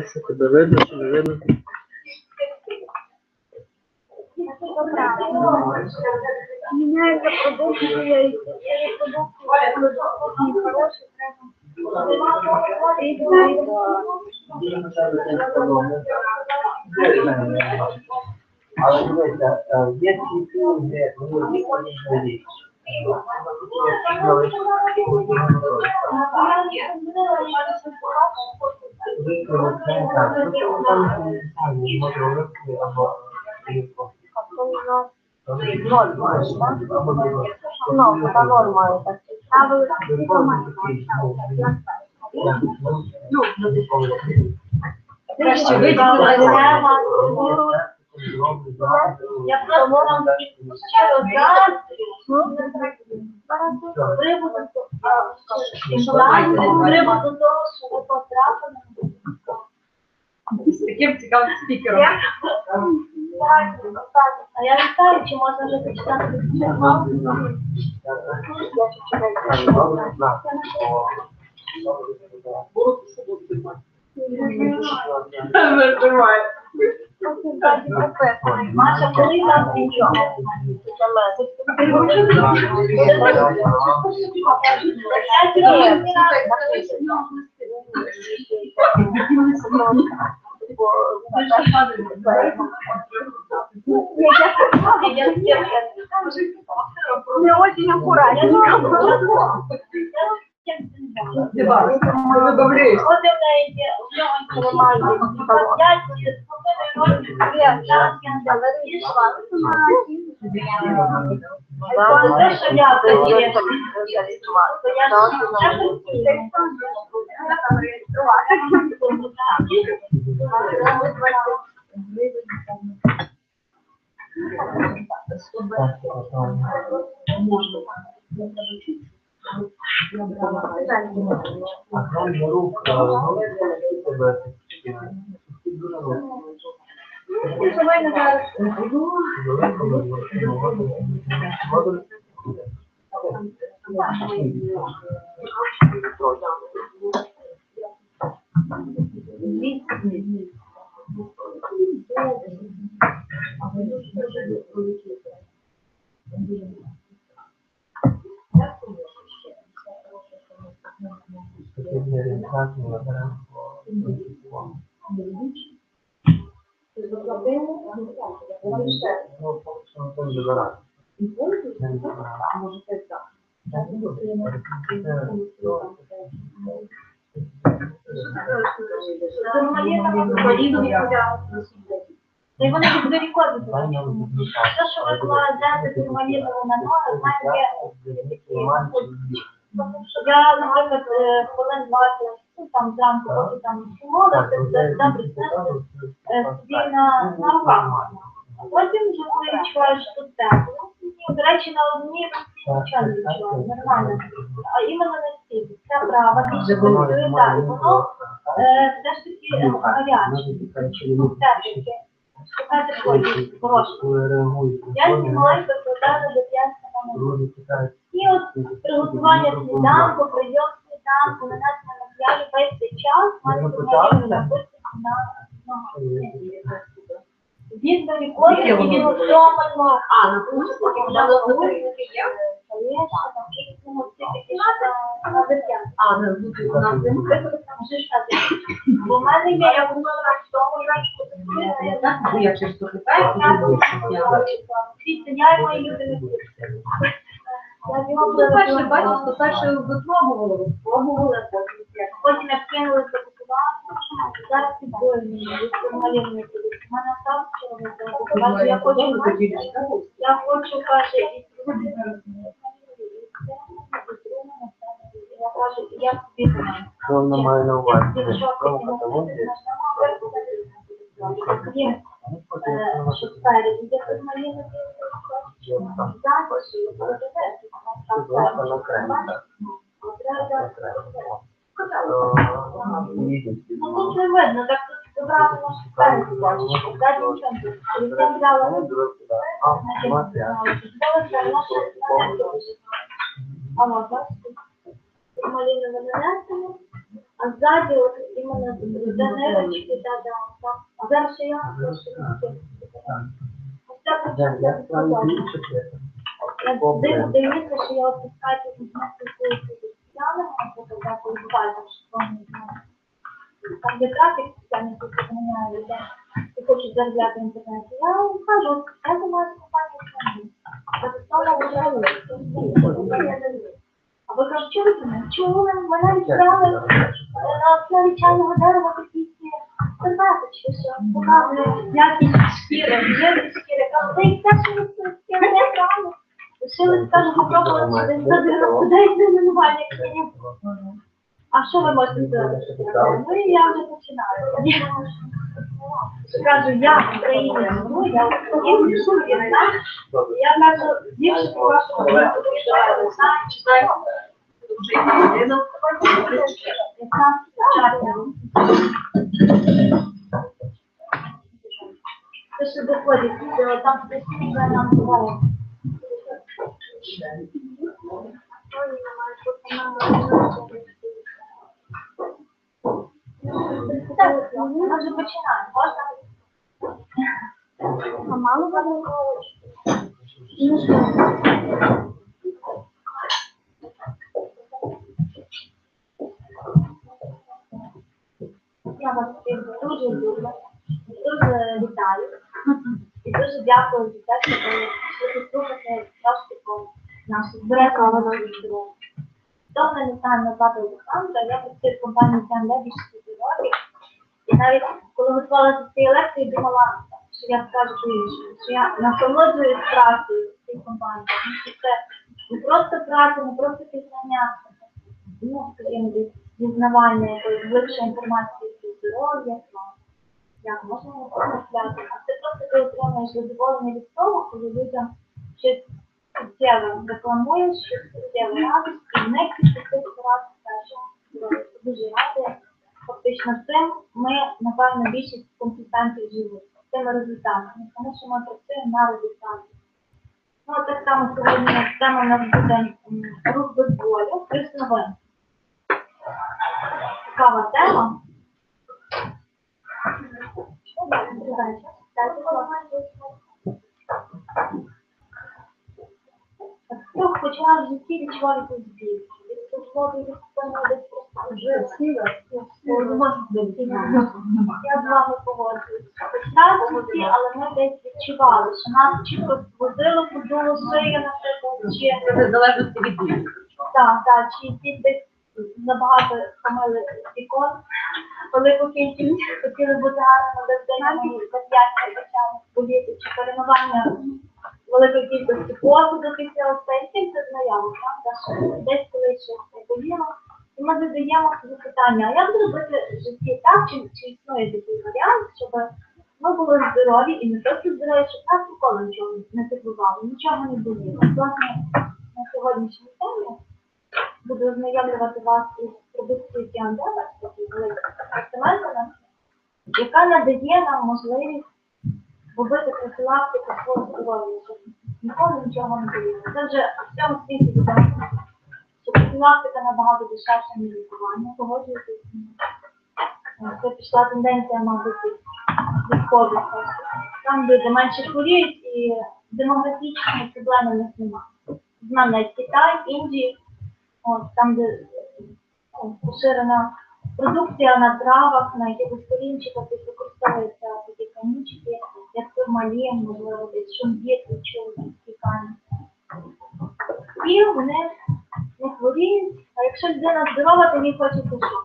Що тебе видно, чи не видно? Меняется продукция, и продукты хорошие, Але дивіться, є ці фільми, де вони ніколи не річ. Ну, это норма, это. А вы Краще вийти я просто вам щиро приводу того, що ви потрапили. з таким цікавим спікером. А я не знаю, чи можна вже почитати. Маша, коли там нічого? Не очень аккуратненько. Добавляешь. Вот это эти нормальные. І вони далеко від того. Те, що ви кладете формалінову на ноги, знаєте, я, наприклад, хвилин 20, там зранку, поки там молода, це добре знати собі на руках. А потім вже коли відчуваєш, що тут тепло. До речі, на одній нічого не відчуваю, нормально. А іменно на стільки. Це права, більше працює далі. Воно все ж таки гаряче, тепленьке. Шукайте щось хороше. Я знімаю, викладаю до 5 хвилин. І от приготування сніданку, прийом сніданку, нанесення макіяжу, весь цей час має формаліну написати на ногах. Він варікоє, і він втомлено. На кухні подавали лотарі. Бо в мене є, я була в тому речі, Я через то питаю, я і мої люди не пустили. перше бачиш, то перше випробували, Потім я вкинули закупувати, зараз підборні, формалірні продукти. У мене осталось вчора, я хочу, каже, я кажу, я собі знаю. Що вона має на увазі? Є, що спереді є формалірні Ну тут не видно, так тут зображено, що спереді бачиш, далі нічого не видно. Але я взяла А сзади вот именно донерочки, да. А дальше я дивіться, що я опускаю з спеціальним, когда побываю, что не знаю. Там где трафик специально поміняє людей, і хочуть заробляти в інтернеті. Я кажу, я думаю, що компанія безусловно виграє. А ви кажуть, чого ви це? Чого мене відправили на основі чайного дерева якісь серветки, чи що? Показує якість шкіри, жирність шкіри. Кажу, ви їх теж не правильно. Лишили, скажу, попробувати десь за 99 найменування книг. А що ви можете зробити? Ну, і я вже починаю. Кажу, я в Україні живу, я в Україні живу, я кажу, більше по вашому роботу, читаю. Це ще доходить, там постійно нам буває. Так, ми вже починаємо, можна? А мало буде? Ну що? Я вас всіх дуже люблю, дуже вітаю і дуже дякую за те, що ви слухаєте трошки по нашій збереженні. Добре, не знаю, назвати Олександра, я працюю в компанії тианде більше 5 років. І навіть коли готувалася цієї лекції, думала, що я скажу по-іншому, що я насолоджуюсь працею в цій компанії. Тому що це не просто праця, не просто пізнання, ну, скажімо, дізнавання якоїсь глибшої інформації про здоров'я, як можна розмовляти. А це просто ти отримуєш задоволення від того, коли людям щось суттєво рекламуєш, щось суттєво радиш, і в них підписується раз першого здоров'я. Це дуже радує. Фактично цим ми, напевно, більшість консультантів живуть, цими результатами, тому що ми працюємо на результаті. Ну, так само сьогодні тема у нас буде рух без болю, плюс новин. Цікава тема. Хто почав в житті відчувати збір? Від свободи, від спини, десь просто жив. Я з вами погоджуюсь. Почав в житті, але ми десь відчували, що нас чітко возило, подуло шия, наприклад, чи... Це залежить від дії. Так, чи діти забагато помили вікон, велику кількість хотіли бути гарними дитинами, зап'ястя почали боліти, чи перемивання великої кількості посуду після оцей, це знайомо, правда, десь коли щось боліло. І ми задаємо собі питання, а як зробити в житті так, чи існує такий варіант, щоб ми були здорові і не просто здорові, щоб нас ніколи нічого не турбувало, нічого не боліло. Власне, на сьогоднішній темі буду ознайомлювати вас із продукцією тианде, такий великий асортимент, яка надає нам можливість робити профілактику свого здоров'я, щоб ніколи нічого не боліло. Це вже в цьому світі відомо, що профілактика набагато дешевша, ніж лікування, погоджуєтесь. Це пішла тенденція, мабуть, відходу. Там люди менше хворіють і демографічні проблеми в них немає. Знам'я Китай, Індії, там, де поширена продукція на травах, на якихось корінчиках, де використовуються такі камінчики, як турмалін, можливо, десь шумбір, чули, стікання. І вони не хворіють, а якщо людина здорова, то їй хочеться що?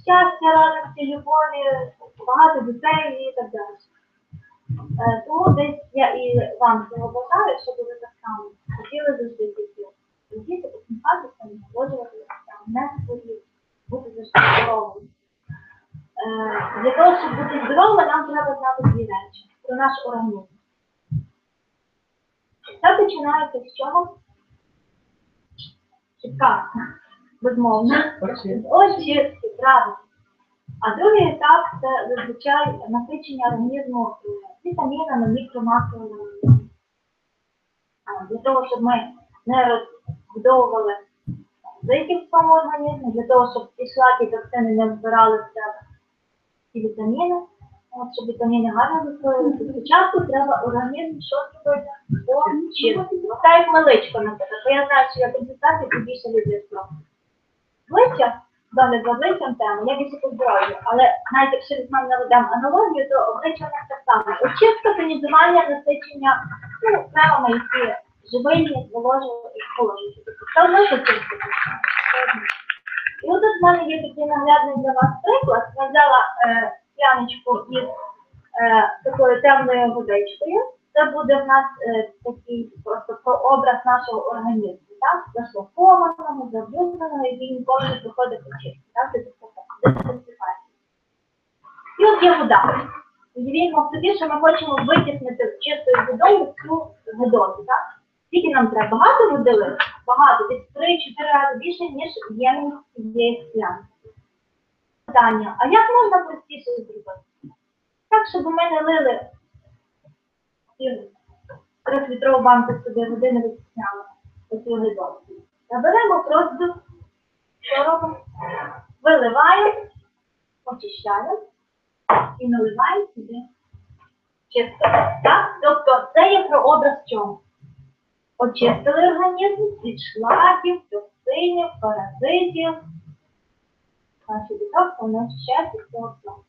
Щастя, радості, любові, багато дітей і так далі. Тому десь я і вам цього бажаю, щоб ви так само хотіли завжди дітей. Діти, посміхатися, насолоджуватися, не хворіти, бути завжди здоровим. Для того, щоб бути здоровим, нам треба знати дві речі про наш організм. Це починається з чого? Чекати, безмовно. З очистки, правильно. А другий етап це зазвичай насичення організму вітамінами, мікро-макроелементами. Для того, щоб ми не розбудовували зайки в своєму організмі, для того, щоб ці шлаки токсини не збирали в себе ці вітаміни, щоб вітаміни гарно засвоїлися. Спочатку треба організм що зробити? Очистити. Ось так як меличко, наприклад. Бо я знаю, що я консультації побільше людей про обличчя, догляд за обличчям тему, я більше по здоров'ю. Але навіть якщо візьмемо наведемо аналогію, то обличчя в нас так само. Очистка, тонізування, насичення кремами, які живильні, зволожують і сположують. Це одно очистка. І от тут в мене є такий наглядний для вас приклад. Я взяла скляночку із такою темною водичкою. Це буде в нас такий просто прообраз нашого організму. Так? Зашлафованого, забрудненого, який ніколи не проходить очистку. Так? Це дезінфекція. І от є вода. Уявімо собі, що ми хочемо витіснити чистою водою цю гидоту. Так? Скільки нам треба? Багато води лити? Багато. Десь 3-4 рази більше, ніж ємність цієї склянки. Питання. А як можна простіше зробити? Так, щоб ми не лили 3-літрову банку собі води, не витісняли оцю гидоту. Заберемо просто, що робимо? Виливаємо, очищаємо і наливаємо сюди чисто. Так? Тобто це є прообраз чому? Очистили організм від шлаків, токсинів, паразитів. Наші детокси, вони очищаються з цього всього.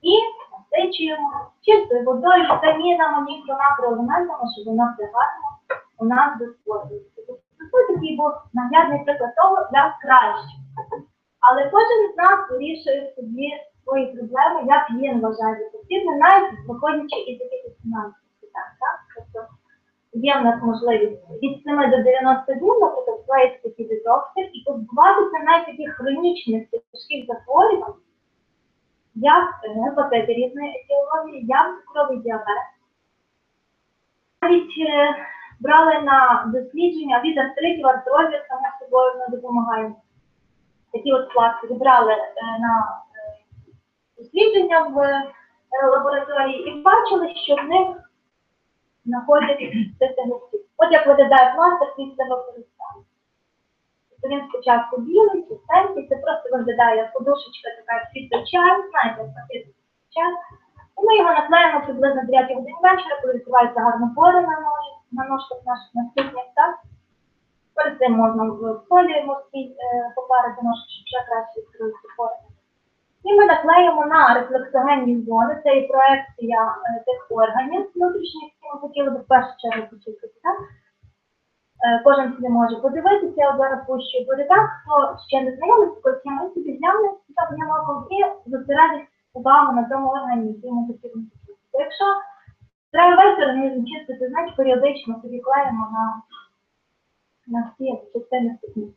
І насичуємо чистою водою, вітамінами, мікро-макроелементами, щоб воно все гарно у нас засвоювалося. Ось такий був наглядний приклад того, як краще. Але кожен з нас вирішує собі свої проблеми, як він вважає за потрібне, навіть виходячи із якихось фінансових питань. Тобто є в нас можливість від 7 до 90 днів, наприклад, вклеїти такі детокси і позбуватися навіть таких хронічних тяжких захворювань, як гепатит різної етіології, як цукровий діабет. Навіть брали на дослідження від артритів, артрозів, само собою не допомагає. Такі от пластири брали на дослідження в лабораторії і бачили, що в них знаходять цистогенстит. От як виглядає пластир після використання. Він спочатку білий, чистенький, це просто виглядає як подушечка, така як світло-чай, знаєте, як чай. І ми його наклеїмо приблизно 9 годин вечора, коли відкриваються гарно пори на ножках наших наступних, так? Перед цим можна в солі морській попарити ножки, щоб ще краще відкрилися пори. І ми наклеїмо на рефлексогенні зони, це і проекція тих органів внутрішніх, які ми хотіли би в першу чергу почистити, так? Кожен собі може подивитися, я зараз пущу буряк, хто ще не знайомий з такою схемою, собі згляне, так одним оком і зосередить увагу на тому органі, який ми потрібно почистити. Якщо треба весь організм чистити, значить періодично собі клеїмо на всі частини ступні.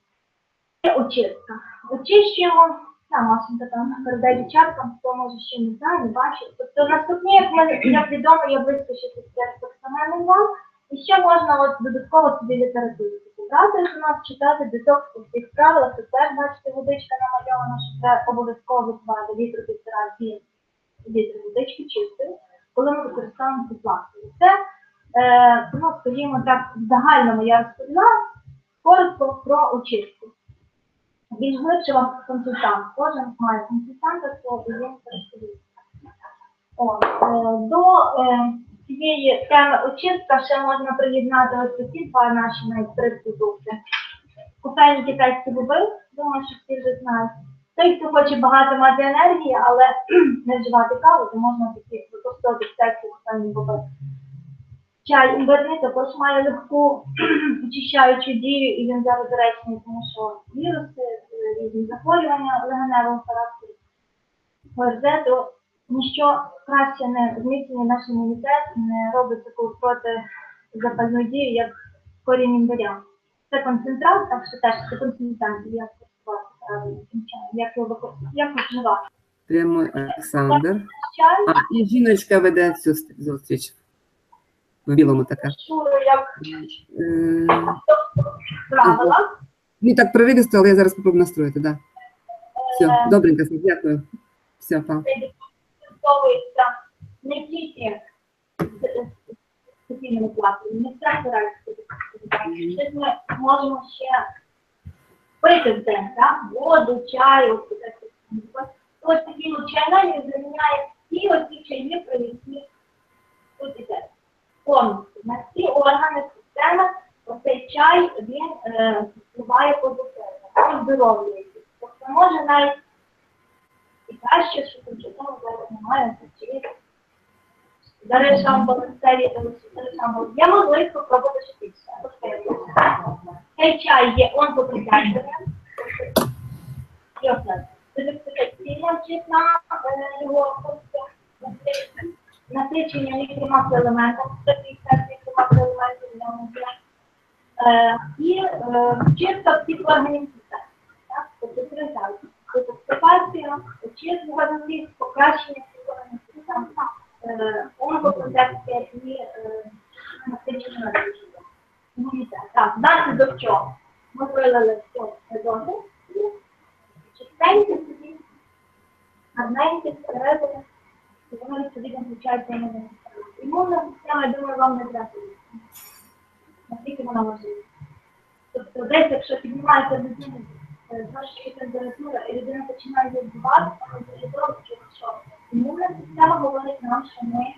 Це очистка. Очищуємо, Машенька там передає дівчаткам, хто може ще не знає, не бачить. Тобто наступні, як відомо, є близько 60 рефлексогенних зон. І ще можна от додатково собі літературу брати, у нас читати детокс у всіх правилах, це теж, бачите, водичка намальована, що це обов'язково випивати літр 1,5 літр водички чистої, коли ми використовуємо ці пластири. Це, ну, скажімо так, загальному я розповіла коротко про очистку. Більш глибше вам консультант. Кожен має консультанта свого, і він розповідає. До цієї теми очистка ще можна приєднати ось такі два наші навіть продукти. Купені китайські боби, думаю, що всі вже знають. Той, хто хоче багато мати енергії, але не вживати каву, то можна такі використовувати китайські купені боби. Чай імбирний також має легку очищаючу дію, і він зараз доречний, тому що віруси, різні захворювання легеневого характеру, ОРЗ, то ніщо краще не зміцнює наш імунітет, не робить таку протизапальну дію, як корінь імбиря. Це концентрат, так що теж це концентрат, як користуватися правильно цим чаєм, як вживати. Прямо Олександр. І жіночка веде цю зустріч. В білому така. Як правила. Не так проривисто, але я зараз спробую настроїти, так. Да. Все, добренько, дякую. Все, па. Використовується не тільки з суцільними пластирами, не все збирається. Щось ми можемо ще пити в день, так? Воду, чаю, ось такі чайники заміняє всі оці чайні привідні тут іде. Повністю. На всі органи системи оцей чай, він впливає позитивно, оздоровлює. Тобто може навіть і краще, що тимчасово зараз немає, Дари шампал, є можливість спробувати щось. Цей чай є онкопридатним. Дезінфекційна вчисна його насичення мікромакроелементів, мікромакроелементів для мозку. І чистка всіх органів системи. Тобто тризація, детоксикація, очищення органів, покращення всіх органів системи, онкопротекція і насичення імунітет. Так, внаслідок чого? Ми вилили все добре і чистенько собі, гарненько, всередині, і воно відповідно включається імунна система. Імунна система, я думаю, вам не треба. Наскільки вона важлива. Тобто десь, якщо піднімається людина, зношує температура, і людина починає відбуватися, вона дуже добре, що імунна система говорить нам, що ми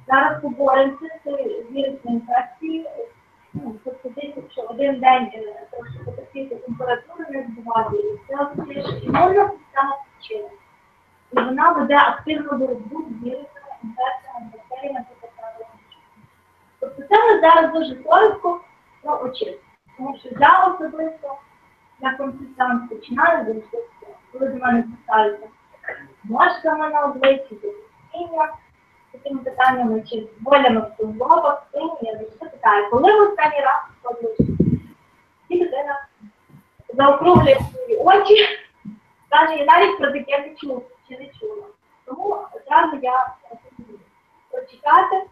зараз поборемося з вірусною інфекцією. Тобто десь, якщо один день трошки потерпіти температуру, не збивати, і це означає, що імунна система включила. І вона веде активну боротьбу з вірусними інфекціями, бактеріями та бактеріями. Тобто це ми зараз дуже коротко про очистку. Тому що я особисто на консультант починаю вивчитися, коли до мене питаються мошками на обличчі, дихання, такими питаннями, чи болями в суглобах, я завжди питаю, коли ви останній раз ходили? І людина заокруглює свої очі, каже, я навіть про таке не чула, чи не чула. Тому одразу я рекомендую прочитати,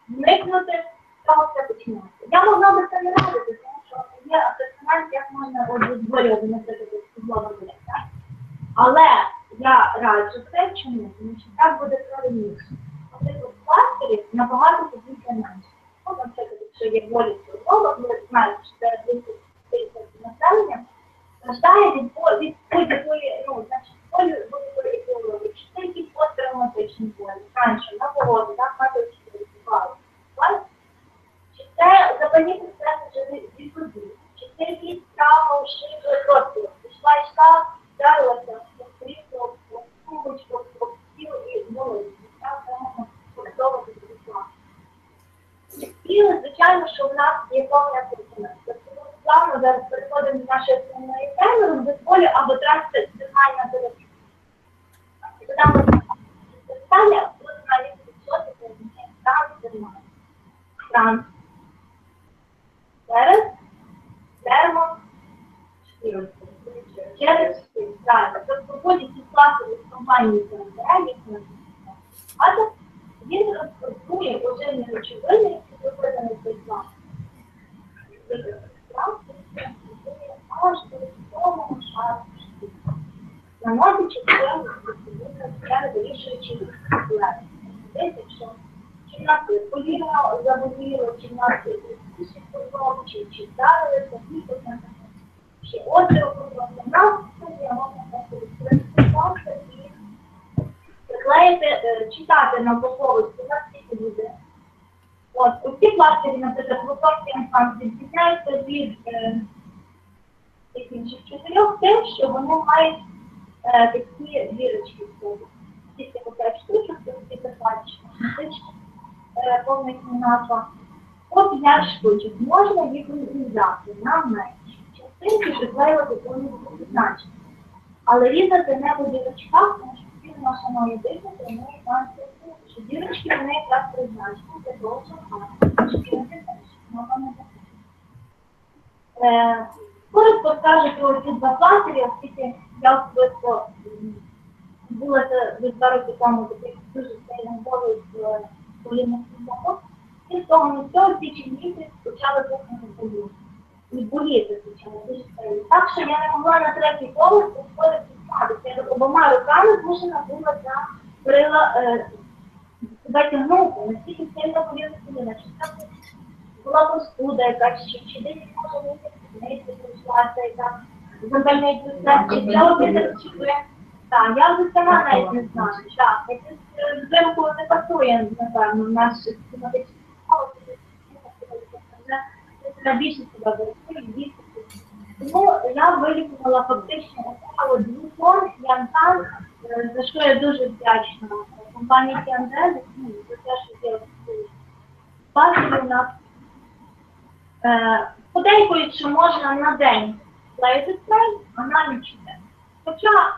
вникнути, з цього все починається. Я могла би це не радити, тому що є асортимент, як можна обдворювати, наприклад, суглоба болять, так? Але я раджу це, чому? Тому що так буде правильніше. Наприклад, пластирів набагато подібне менше. Ну, наприклад, якщо є болі суглоба, ви знаєте, що це 230 населення, страждає від будь-якої, значить, болі будь-якої ідеології. Якщо це якісь посттравматичні болі, раніше, на погоду, так, на точці відбували. Чи це запальні процеси від води, чи це якісь травми у шиї просто пішла йшла, вдарилася, розкріпла, сумочку, тіло і болить. Так, це можна використовувати для. І, звичайно, що в нас є повний асортимент. Тобто, плавно зараз переходимо до нашої основної теми, розболю або трансдихальна терапія. Тобто там питання, тут навіть відсотки, трансдихальна. Транс. Зараз, дермо, через правильно. Тобто входять ці пластові компанії «Тианде», а він розпортує поживні речовини, які виходять на цей пласт. Аж до тому шару шкіри. Наносячи це вирішуючи проблеми. Десь, якщо чи в нас коліно заболіло, чи в нас піші хвороб, чи вдарилися, чи остеохондроз. У нас є можна просто і приклеїти, читати на упаковочку, у нас скільки буде. От, усі пластирі, наприклад, високий інфант відрізняються від інших чотирьох тим, що вони мають такі дірочки в собі. Тільки по 5 штучок, це передбачено. Повна назва. По 5 штучок можна їх розрізати на менші частинки, приклеювати повністю позначення. Але різати не по дірочках, тому що всі наша має дихати, ми маємо сказати, що дірочки вони якраз призначені для того, щоб коротко скажу про ці два пластирі, оскільки я особисто відбулася від 2 роки тому таких дуже сильних болів в колінних суглобах. І з того на цього ці чинники почали пухнути боліти. І боліти почали дуже сильно. Так що я не могла на третій поверх виходити підніматися. Я обома руками змушена була за перила себе тягнути, настільки сильно боліла коліна. Чи це була простуда якась, чи десь може місяць прийшлася, яка запальний процес, чи це обіцяли. Так, я вже сама навіть не знаю. Так, якось взимку не пасує, напевно, в наших кліматичних умовах. Це більше себе вирішує, тому я вилікувала фактично двох янтан, за що я дуже вдячна компанії тианде, за те, що я Пластири у нас подейкують, що можна на день клеїти спрей, а на ніч не. Хоча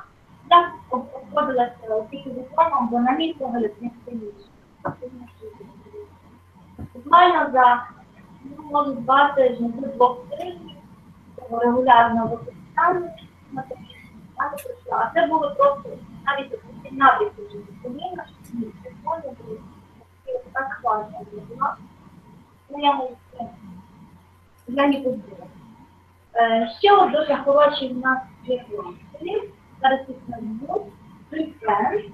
я обходилася тільки дипломом, бо на мій погляд не сильніше. Буквально за, може, 2 тижні до 2 тижнів регулярно використання а це було просто навіть набріки вже коліна, що ні, це було так важко було. Я не побула. Ще от дуже хороший в нас приклад. Зараз їх назву. Friend, Friend,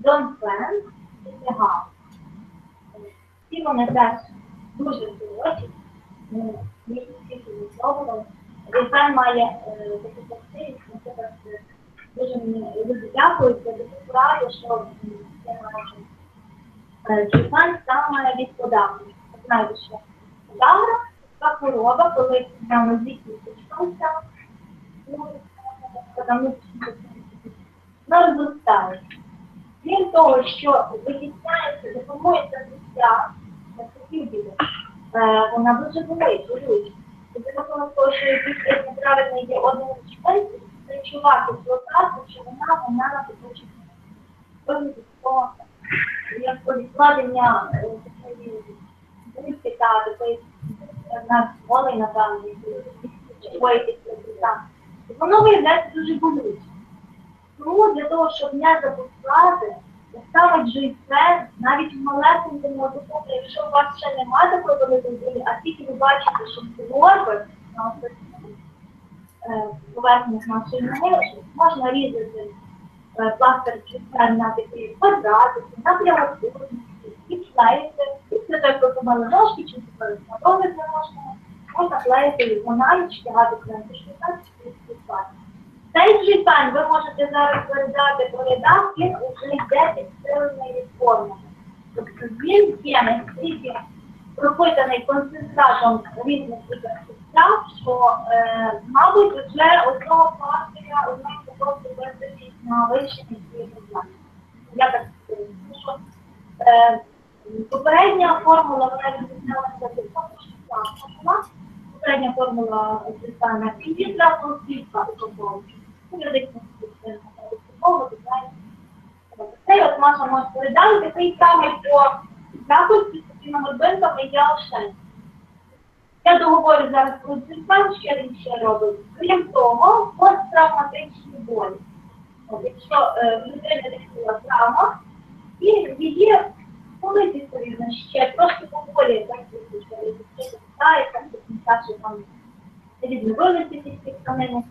Don't Friend і Legal. Всі вони теж дуже хороші. Ми всі спробували. Дизайн має таку властивість, наприклад, дуже мені люди дякують за таку пораду, що дизайн саме відподавний. Знаєте, що подагра – така хвороба, коли на нозі кісточкався, вона розростає. Крім того, що витісняється, деформується життя, вона дуже болить. Це того, що якийсь неправильний є один член, відчувати флотацію, що вона на поточній. Тобто, як відкладення та такої моли, напевно, воно виявляється дуже болюче. Тому для того, щоб не запускати, ставить життя навіть в малесенькому докупі, якщо у вас ще немає такої великої болі, а тільки ви бачите, що це на поверхнях нашої ноги, можна різати пластир життя на такі квадратики, на прямокутники, і клеїти. Після того, як ви ножки, чи робити ножками, можна клеїти вона і тягати клеїти життя, і співпати. Цей джипан ви можете зараз передати по рядах, він вже йде підсилений від форми. Тобто він є настільки пропитаний концентратом різних лікарств, що, мабуть, вже одного пластиря, одного просто виставить на вищенні цієї проблеми. Я так скажу, що попередня формула, вона відрізнялася від того, що була. Попередня формула джипана і зразу слідка упаковки. Цей от Маша може передати, такий самий по якості, з такими годинками є лише. Я договорю зараз про джипан, що він ще робить. Крім того, посттравматичні болі. Якщо в людини була травма, і її болить відповідно ще трошки поболі, так відновилися ці тканини,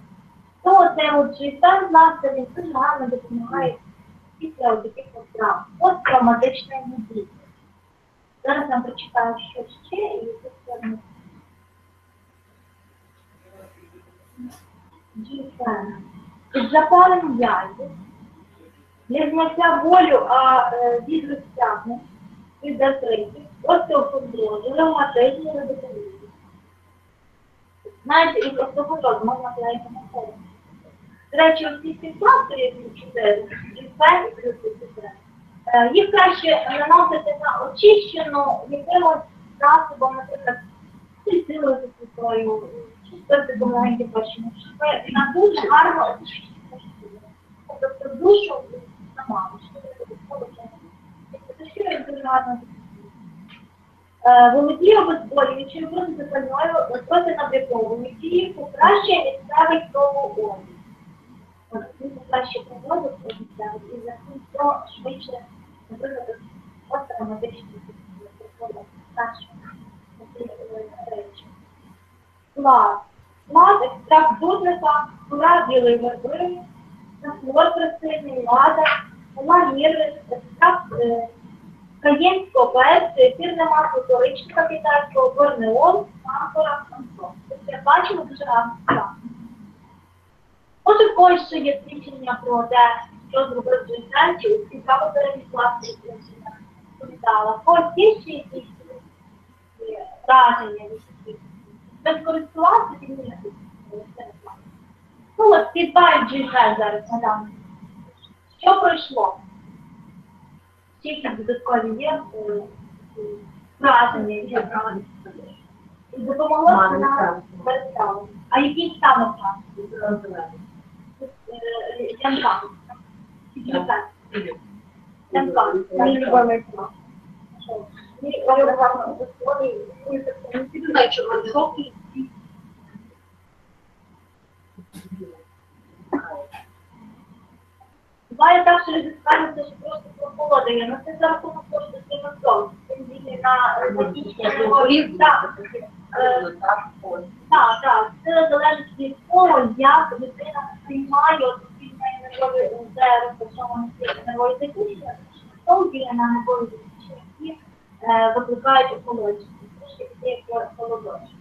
то цей от джипан, власне, він дуже гарно допомагає після таких травм, посттравматичної мобілізації. Зараз нам прочитаю, що ще, і тут скажемо. Джипан. Під запалем яйця, для зняття болю, а від розтягнень, від артритів, остеохондрозу, ревматизму, ревматизму. Знаєте, і остеохондроз можна клеїти на форму. До речі, оці ці пластирі, які 4, джипан і плюс джипан, їх краще наносити на очищену якимось засобом, наприклад, силою такою, чистити маленькі бачимо, щоб на дуже гарно очищити. Тобто душу сама, що я дуже гарно володіє обезболюючою, проти запальною, проти набряковою, які покращує місцевий кровообіг. Він покращує кровообіг місцевий, і за цим швидше, наприклад, посттравматичні речі. Клас. Мат, екстракт дудника, кора білої верби, нафлор присильний, лада, ламір, екстракт каєнського перцю, ефірне масло коричневого китайського, борнеол, амфора, амфор. Тобто, бачимо дуже гарно склад. Може, в когось ще є свідчення про те, що зробив Джейсенчик, цікаво перевіслати повідала. В когось є ще якісь враження, без користуватися від них. Ну от, підбають Джейсен зараз, мадам. Що пройшло? Скільки додаткові є враження, які враження? І допомогло нам переставити. А які саме враження? Янка. Янка. Мій любимий смак. Не знаю, що вони роблять. Буває так, що люди скажуться, що просто прохолодає. Ну це за рахунок того, що це настрой. Він діє на закінчення нової. Так. Це залежить від того, як людина приймає нервові розташовані нервові закінчення, що діє на нервові закінчення, які викликають охолодження. Трошки такі як холодочки.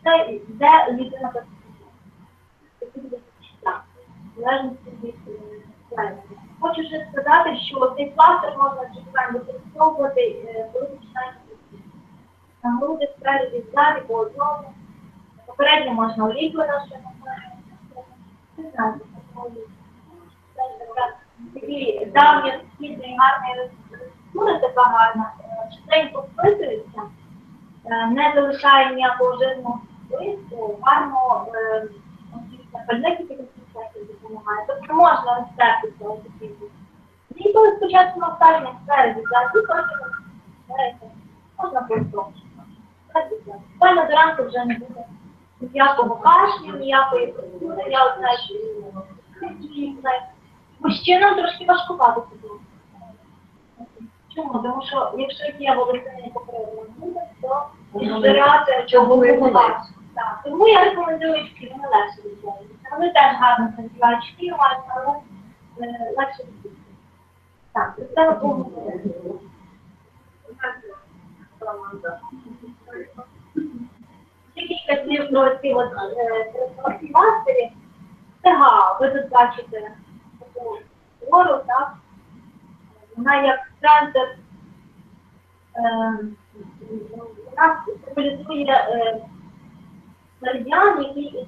Це де людина залежності від пластиру. Хочу ще сказати, що цей пластир можна використовувати, коли починаєте на груди, спереді, ззаді, по одному. Попередньо можна олійкою нашою не знаєте, такі давні східні гарні рецептури, така гарна, чистенько вписується, не залишає ніякого жирного впису, гарно пальники допомагає. Тобто можна рецепти цього такі. І коли спочатку навстання спереді, ззаді, потім можна просто. Буквально до ранку вже не буде ніякого кашлю, ніякої процедури. Я от знаю, що мужчинам трошки важкувато було. Чому? Тому що якщо є волосяні покривлення буде, то збирати чого не. Тому я рекомендую очки, вони легше відбуваються. Вони теж гарно сантівають шкіру, але легше відбуваються. Так, це повністю. Кілька слів про ці пластирі. Тега, ви тут бачите таку гору, так? Вона як центр, вона символізує меридіан, який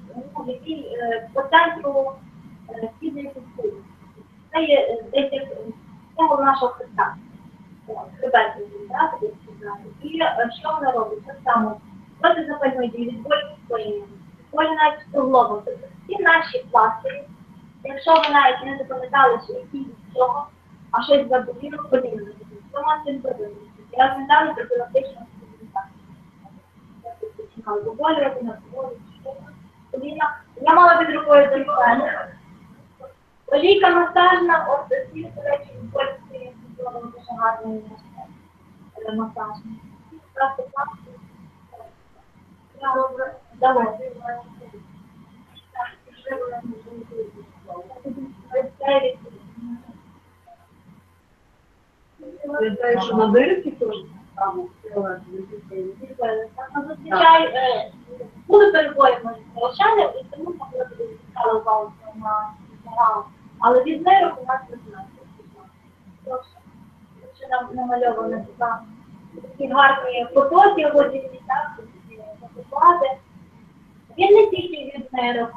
по центру східної культури. Це є десь символ нашого Христа. Хребет, так? І що вона робить? Так само. Проти запальної дії, від болі споріння, болі навіть суглобом. Тобто всі наші пластирі, якщо ви навіть не запам'ятали, що які від цього, а щось заболіло, боліло, то можна цим подивитися. Я розглядала профілактичну спеціалізацію. Я починала поболювати, наболювати, коліна. Я мала під рукою дельфен. Олійка масажна, от ці, до речі, в Польщі дуже гарний масажний. Просто пластир. Що на дирці теж? Зазвичай були перебої в моїх навчаннях, і тому могли б відкали увагу на грам. Але від нервів у нас не знає. Що нам намальовано такі гарні потоки водяні, так, поклади. Він не тільки від нервів,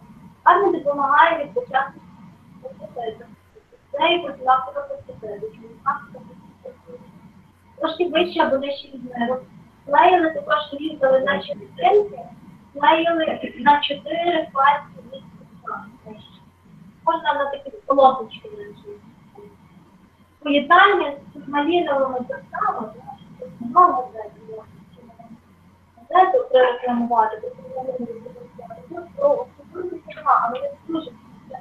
гарно допомагає від початку процесу. Це і профілактика процесу. Трошки вище або нижче від нервів. Клеїли також різали наші дитинки, клеїли на 4 пальці від нижче. Можна на такі полосочки нижче. Поєднання з маліновими так само, це прорекламувати, але я дуже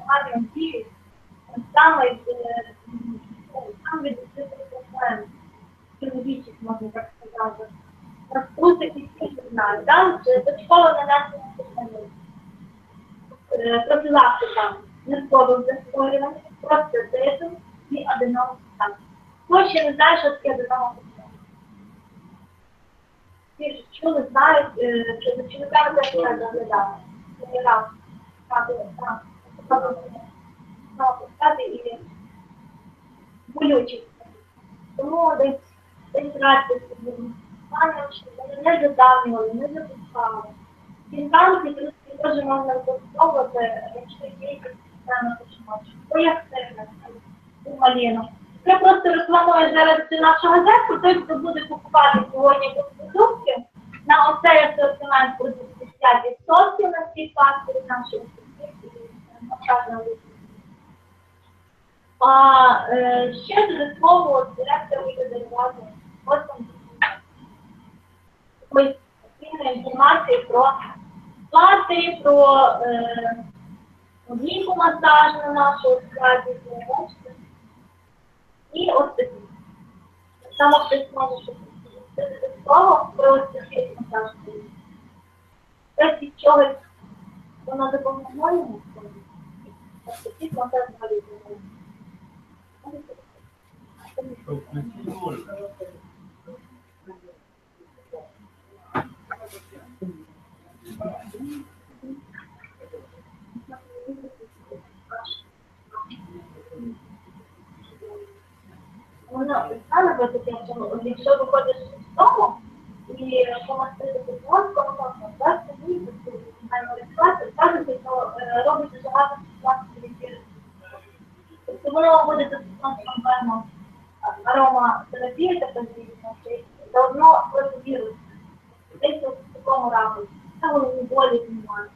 гарно діють саме від чоловічих, можна так сказати. Трусики всі знають, так? Дочково нанесення системи. Профілактика нервових захворювань, простатиту і аденому системи. Хто ще не знає, що таке аденoma система? Всі ж чули, знають, що за чоловіками теж треба доглядати. Не раз. І болючі. Тому десь радьте собі. Не задавнювали, не запускали. Кінтанки теж можна використовувати, якщо є якісь системи починочі. Бо як це маліну. Я просто рекламую зараз цю нашу газету, той, хто буде купувати сьогодні продуктів, на оцей асортимент продуктів 5% на всі фактори нашої навчального випуску. А ще додатково директор буде дарувати потім такої інформації про пластирі, про ліку масажну нашу складі, і ось такі. Саме хтось може щось додатково про такий масаж. Ось від чогось воно допомогло йому. Ось такий масаж говорить. Воно стане би таке, що якщо виходиш з дому і помастити мозком, то тобі кажуть, що робить дуже багато пластиків. Тобто воно буде достатньо певно ароматерапія, така звісно, заодно проти вірусу. Десь в такому ракурсі. Це головні болі знімають.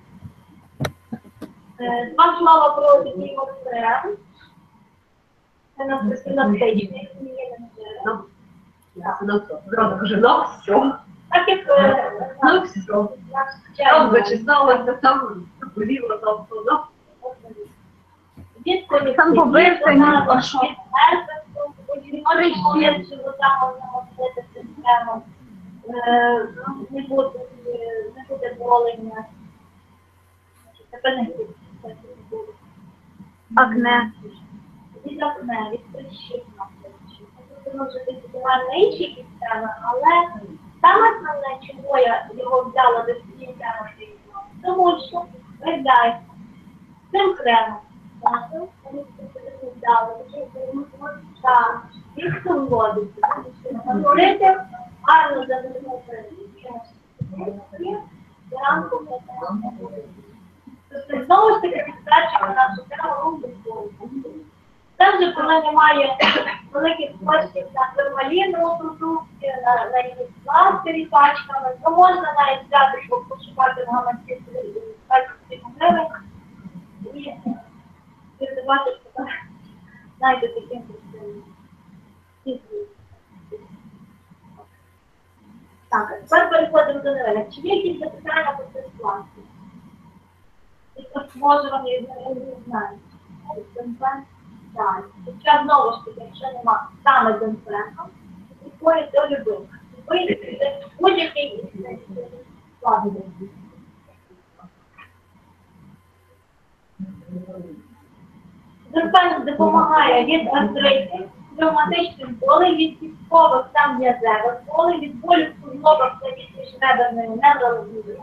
Два слова про такий крем. Це у нас профілактичний. Зразу кажу, ну все. Так як Ну все. Там зачесалася, там боліло, там все. Там побився, ні, а що? Не буде болення. Акне. Від акне, від прищів. Це може бути на інші якісь теми, але саме основне, чому я його взяла до цієї теми, тому що виглядає цим кремом. Їх вводиться. Говорити, гарно задумати. Тобто, знову ж таки, підтверджуємо нашу тему. Це вже коли немає великих коштів на формаліну продукцію, на якісь пластирі пачками, то можна навіть взяти, щоб пошукати в гаманці 20 гривень і віддавати, що знаєте, таким простим. Так, а тепер переходимо до новини. Чи є якісь запитання по цих пластирах? І хтось може вам їх не знає. Так. Хоча знову ж таки, якщо нема саме Денфренка, такої то любив. Будь-який пластир. Денфренк допомагає від артритів, ревматичних болей, від кісткових та м'язевих болей, від болю в суглобах та від міжреберної неврології.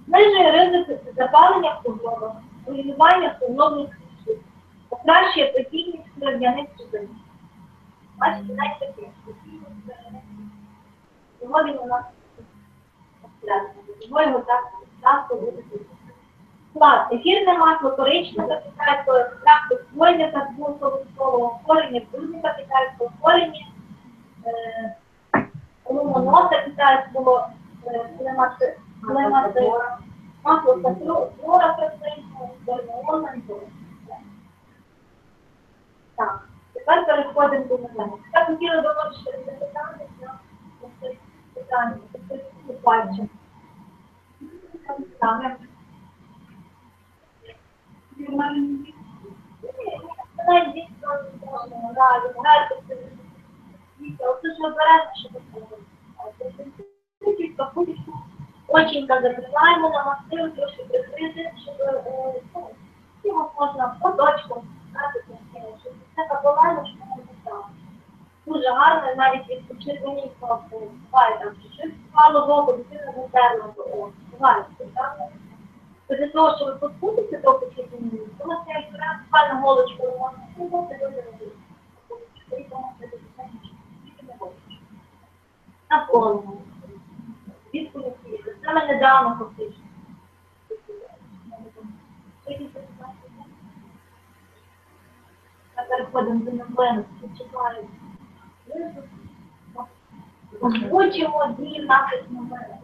Знижує ризик запалення в суглобах, руйнування суглобних клітин, покращує постійність кров'яних судин. Бачите, навіть таке. Сьогодні у нас його так часто буде. Склад. Ефірне масло коричневе китайського екстракту хвойника з бунтового корення, брудника китайського корення, лимоноса китайського клематира, масло сафлора практичного, гормона і того. Так, тепер переходимо до новини. Я хотіла домовити запитання на питання, бачимо. Так. Навіть дійсно можна, грати, оце ж обережно, що таке. капусту, оченька закриваємо на мастилу, трошки прикрити, щоб його можна поточком, щоб це капелану, щоб не поставити. Дуже гарно, навіть від почервоні просто буває там, що щось впало в око, дитина затерла до ока. Буває, так? Для того, щоб послухати трохи почервоні, то ми це якраз буквально голочкою можна спробувати, дуже робити. На голову. Від політики. Це ми недавно фактично. Переходимо до новин, чекаємо. Озвучимо дві наших новини.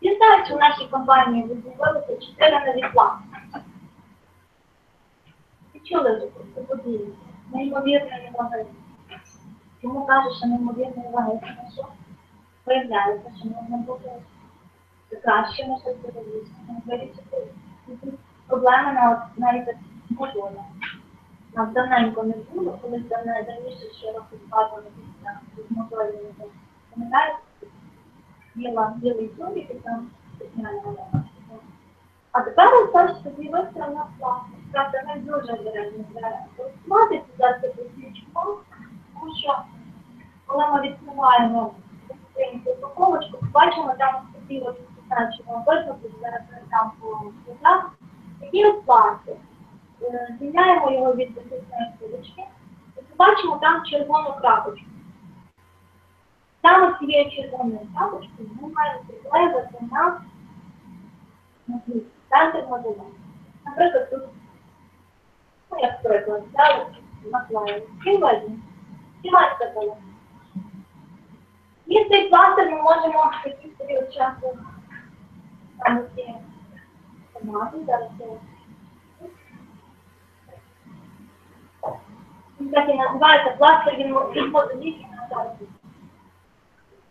Всі знають, що в нашій компанії з'явилося 4 нові плани. Ви чули вже про це події? Неймовірної ваги. Чому кажуть, що неймовірної ваги? Тому що виявляється, що можна бути кращими, що вирішити проблеми навіть можливо. Нас давненько не було, колись давніше ще роки згадували після моторів. Пам'ятаєте? Білий чоловік і там спеціально. А тепер ось собі вистріл на пластик. Правда, не дуже обережно користуватися за це посвідчимо, тому що коли ми відкриваємо цю упаковочку, бачимо там собі ось спеціального вигляду, зараз там по слідах, такий ось пластик. Звільняємо його від захисної кулечки і побачимо там червону крапочку. Саме цією червоною крапочкою ми маємо приклеювати на центр модуля. Наприклад, тут, як приклад, наклеїмо. І видно. Сімайська була. І цей пластир ми можемо в такий період часу там усі томати, зараз так і називається пластир від модулів.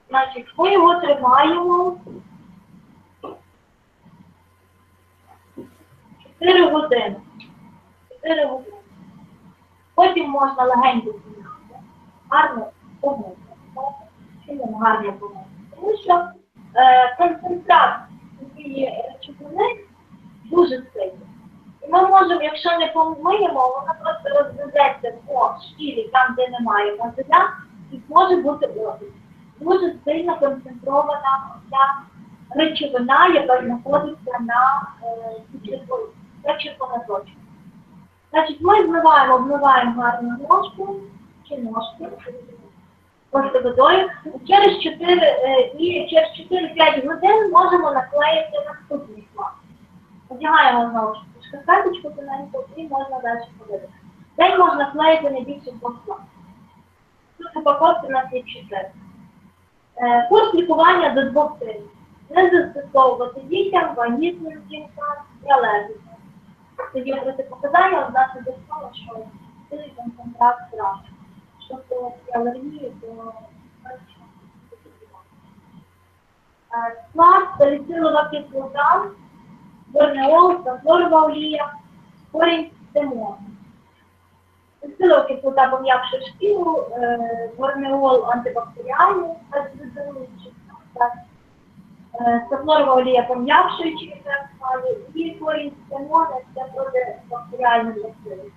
Значить, ми його тримаємо 4 години. 4 години. Потім можна легенько зняти. Гарно помити. Чому гарно помити? Тому що концентрат цієї речовини дуже сильний. І ми можемо, якщо не помиємо, вона просто розведеться по шкірі, там, де немає мозоля, і може бути опік. Дуже сильно концентрована ця речовина, яка знаходиться на червоноточці. Значить, ми обмиваємо гарну ножку чи ножки просто водою. Через 4-5 годин можемо наклеїти наступний пласт. Одягаємо знову ж шкарпеточку тоненьку і можна далі ходити. День можна клеїти не більше 2 пластів. Тут упаковки у нас є 4. Курс лікування до 2 тижнів. Не застосовувати дітям, вагітним жінкам і алергікам. Це є протипоказання внаслідок того, що сильний концентрат страшний. Тобто алергії, то склад, саліцилова кислота, борнеол, сафлорова олія, корінь лимону. Саліцилова кислота пом'якшує шкіру, борнеол антибактеріальний, сафлорова олія пом'якшуючий ефект має, і корінь лимону – це протибактеріальний бактерій.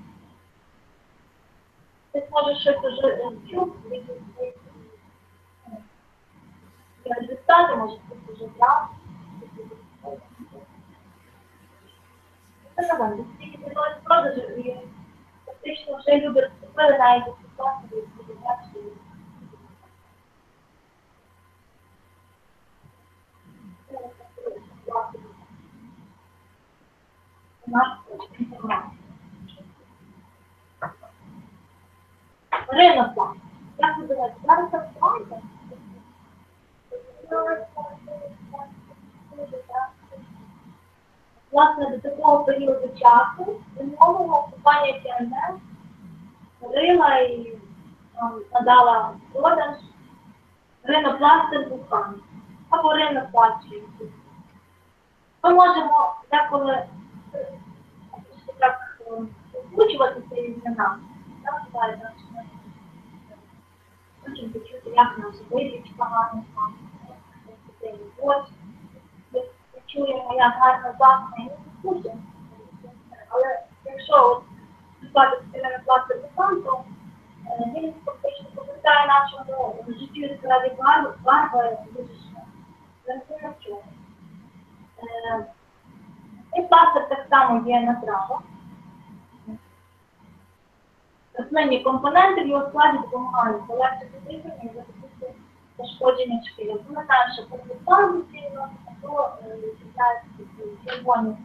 Ти можеш щось уже чув, результати, може хтось вже брав. Це нормально, стільки підносить продажу і фактично вже люди розкупили навіть ці класи, і сподіваються. Ринок план. Як ви думаєте, зараз це планка? Власне, до такого періоду часу умовимо компанія тианде створила і надала продаж ринопластир вулкан або ринопластир. Ми можемо деколи так озвучувати ці імена. Хочемо почути, як нас вийдуть погано, ось ми чуємо, як гарно пахне, і не слухаємо. Але якщо от працювати з цими пластирами, то він фактично повертає нашому життю яскраві барви дуже швидко. І пластир так само є на травах. Основні компоненти в його складі допомагають полегшити дихання і захистити пошкодження шкіри. Пам'ятаємо, що коли пластир сильно, то з'являються червоні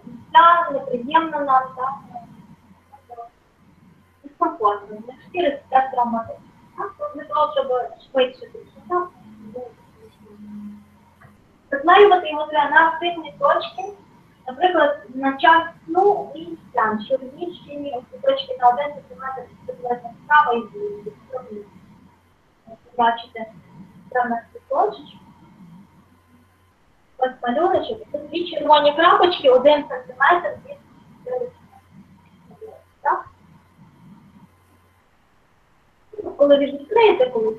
місця, неприємно нам, так? Дискомфортно. Для шкіри це травматично. Для того, щоб швидше підсухати, приклеювати його треба на активні точки, наприклад, на час сну і сян, що розміщені ось точки на 1 см приблизно справа і зліва. Бачите, там на точечку. Ось малюночок. Тут дві червоні крапочки, 1 см від стелі. Так? Коли ви відкриєте колись,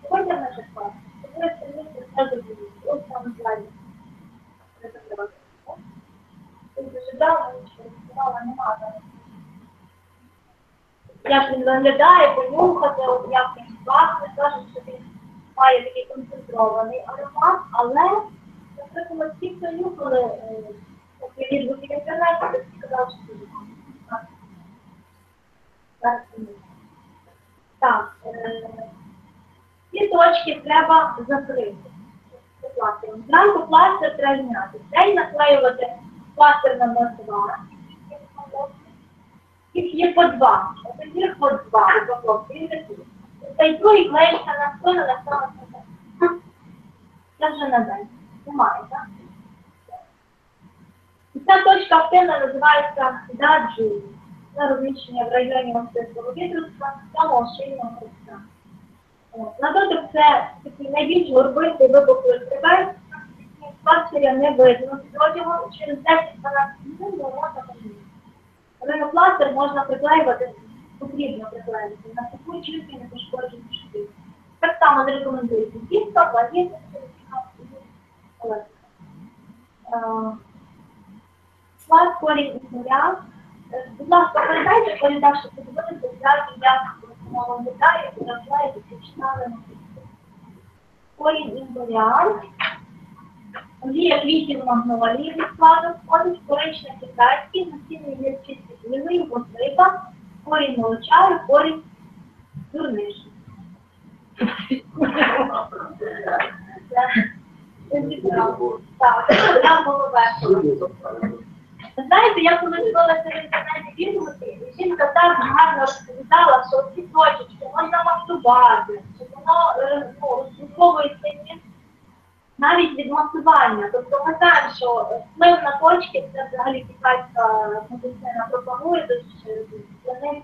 сьогодні наша клас, то ви сьогодні все зробили. Ось там ззаді. Тут дуже давно нічого відкривала, немає. Як він виглядає, понюхати, от як він пахне, кажуть, що він має такий концентрований аромат, але, наприклад, ті, хто нюхали, я відгуки в інтернеті, то всі казали, що дуже гарно. Зараз понюхаю. Так, ці точки треба закрити пластиром. Зранку пластир треба зняти. День наклеювати пластир на два. Їх є по два. Ось їх по два. Та й другий клеїться на сторону, на сторону. Це вже на день. Немає, так? І ця точка активна називається даджу. На розміщення в районі мостицького відростка, самого шийного хребта. На дотик це такий найбільш горбистий вибухлий хребет, пластиря не видно підрозділу, через 10-12 хвилин можна поміняти. Ринопластир можна приклеювати, потрібно приклеювати на таку чисту і непошкоджену шкіру. Так само не рекомендується кістка, платіти, склад, корінь і смоля. Будь ласка, передайте, передавши подивитися, як мова вітає, і назвається читали. Корінь імборіан. Олія квітів магнолії зі складу входить, корична китайський, насіння є чистий білий, гостриба, корінь молочаю, корінь дурниш. Так, там було весело. Знаєте, я коли дивилася в інтернеті відгуки, жінка так гарно розповідала, що ці точечки можна масувати, що воно розслуховується навіть від масування. Тобто ми знаємо, що вплив на точки, це взагалі китайська медицина пропонує, для них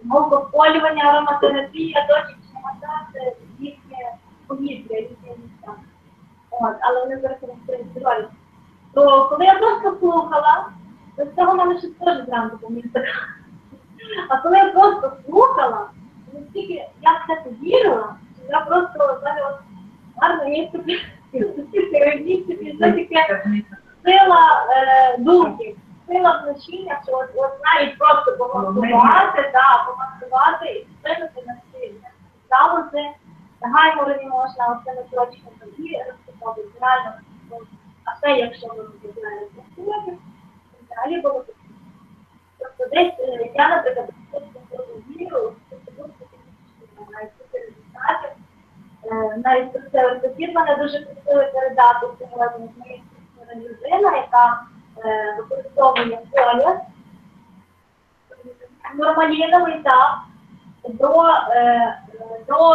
голкополювання, ароматерапія, точечні масажі, їхнє повітря, їхнє місця. Але вони зараз не. То коли я просто слухала, то з цього в мене ще теж зранку помітила. А коли я просто слухала, настільки я в це повірила, що я просто зараз гарно місце сила думки, сила значення, що от навіть просто помастувати і вплинути на ці залози, гаймори можна, оцими точками і розпитати, реально. А це, якщо ви розглядаєте сьогодні, взагалі було таке. Тобто десь, я, наприклад, вірю, що навіть після результатів, навіть про це ортопід мене дуже хотіли передати сьогодні з моєї людина, яка використовує колір нормаліновий так, до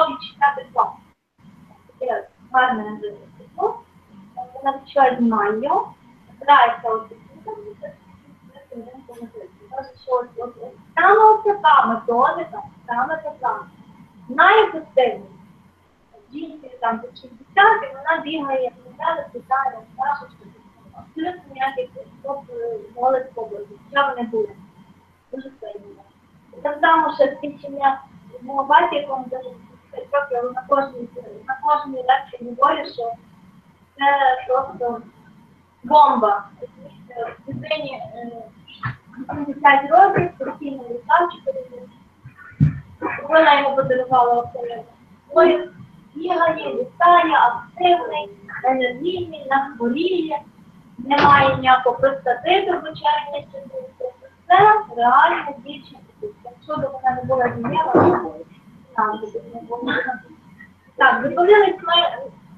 відчуття тепла. Таке гарне тепло. Вона відчуває знаю, збирається ось саме така методика, саме така, найефективніша. Жінці там до 60, і вона бігає, вона питає, пташечки, абсолютно ніяких молодь побудів, що вони були. Дуже сильно. Так само ще свідчення мого батька, якому дуже 30 років, на кожній лекції говорю, що це просто бомба. Дитині 80 років, постійно літавчик. Вона йому подарувала оце. Ой, бігає, літає, активний, енергійний, не хворіє, немає ніякого простатиту, звичайно, це реально дівчина. Якщо б вона не була зміняла, не було. Так, зупинились ми